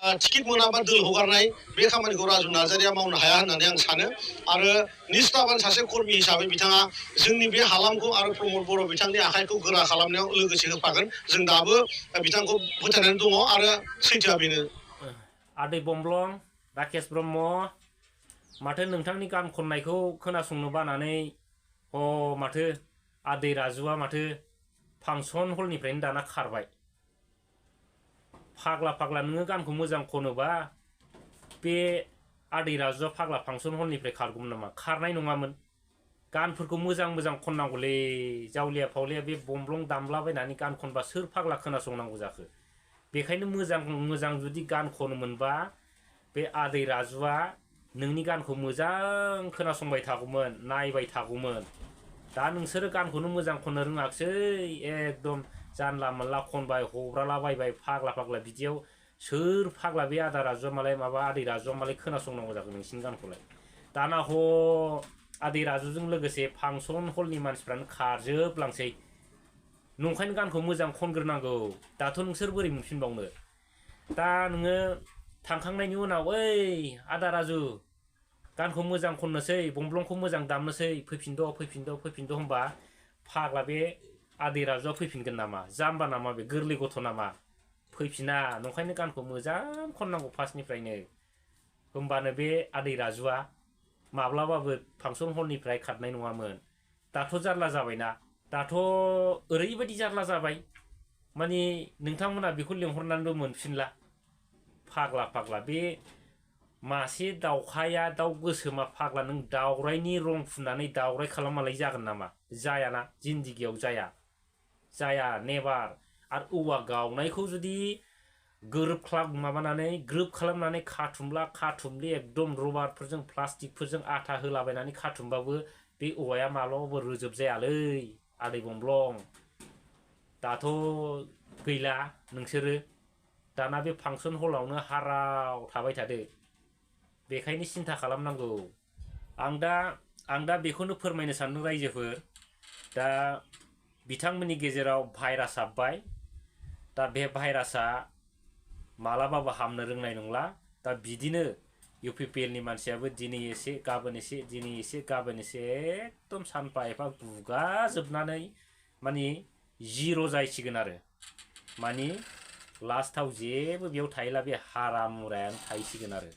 Ticket मोनाबा दोल हगारनाय बे खामानिखौ राजु नार्जारिया मावनो हाया होननानै आं सानो आरो निष्ठाबान सासे कर्मि हिसाबै बिथाङा जोंनि बे हालामखौ आरो प्रमद बर' बिथांनि आखाइखौ गोरा खालामनायाव लोगोसे होफागोन जों दाबो बिथांखौ फोथायनानै दङ आरो सैथोआ बेनो। आदै बमब्लं राकेश ब्रह्म माथो नोंथांनि गान खननायखौ खोनासंनो बानानै माथो आदै राजुआ माथो फांसन हलनिफ्रायनो दाना खारबाय। फाग्ला फाग्ला नोङो गानखौ मोजां खनोबा बे आदै राजुआ फाग्ला फांसन हलनिफ्राय खारगौमोन नामा? खारनाय नङामोन। गानफोरखौ मोजां मोजां खननांगौलै जावलिया फावलिया बे बमब्लं दामलाबायनानै गान खनबा सोर फाग्ला खोनासंनांगौ जाखो? बेखायनो मोजां मोजां जुदि गान खनोमोनबा बे आदै राजुआ नोंनि गानखौ मोजां खोनासंबाय थागौमोन नायबाय थागौमोन। दा नोंसोरो गानखौनो मोजां खननो रोङाखसै एकदम जानला मोनला खनबाय हब्रालाबायबाय फाग्ला फाग्ला बिदियाव सोर फाग्ला बे आदा राजुआ मालाय माबा आदै राजुआ मालाय खोनासंनांगौ जाखो नोंसिनि गानखौलाय। दाना आदै राजुजों लोगोसे फांसन हलनि मानसिफ्रानो खारजोबलांसै। नंखायनो गानखौ मोजां खनग्रोनांगौ दाथ' नोंसोर बोरै मोनफिनबावनो। दा नोङो थांखांनायनि उनाव ओइ आदा राजु गानखौ मोजां खननोसै बमब्लंखौ मोजां दामनोसै फैफिनद' होनबा फाग्ला बे आदै राजुआ फैफिनगोन नामा? जाम्बा नामा बे गोरलै गथ' नामा? फैफिना नंखायनो गानखौ मोजां खननांगौ फार्स्टनिफ्रायनो। होमबानो बे आदै राजुआ माब्लाबाबो फांसन हलनिफ्राय खारनाय नङामोन। दाथ' जारला जाबायना दाथ' ओरैबायदि जारला जाबाय माने नोंथांमोना बेखौ लेंहरनानैबो मोनफिनला। फाग्ला फाग्ला बे मासे दाउखाया दाउ गोसोमा फाग्ला नों दाउरायनि रं फुननानै दाउराय खालामबालाय जागोन नामा? जायाना जिन्दिगियाव जाया नेभार। आरो औवा गावनायखौ जुदि माबानानै ग्रोब खालामनानै खाथुमले एकदम रबारफोरजों प्लास्टिकफोरजों आथा होलाबायनानै खाथुमबाबो बे औवाया माब्लाबाबो रोजोब जायालै आदै बमब्लं। दाथ' गैला नोंसोरो दाना बे फांसन हलावनो हाराव थाबाय थादो। बेखायनो सिन्था खालामनांगौ। आं दा बेखौनो फोरमायनो सानदों रायजोफोर दा बिथांमोननि गेजेराव भाइरास हाबबाय। दा बे भाइरासआ मालाबाबो हामनो रोंनाय नंला। दा बिदिनो UPPLनि मानसियाबो दिनै एसे गाबोन एसे दिनै एसे गाबोन एसे एकदम सानफा एफा गुगाजोबनानै माने जिर' जाहैसिगोन आरो माने लास्टाव जेबो बेयाव थाहैला बे हारा मुरायानो थाहैसिगोन आरो।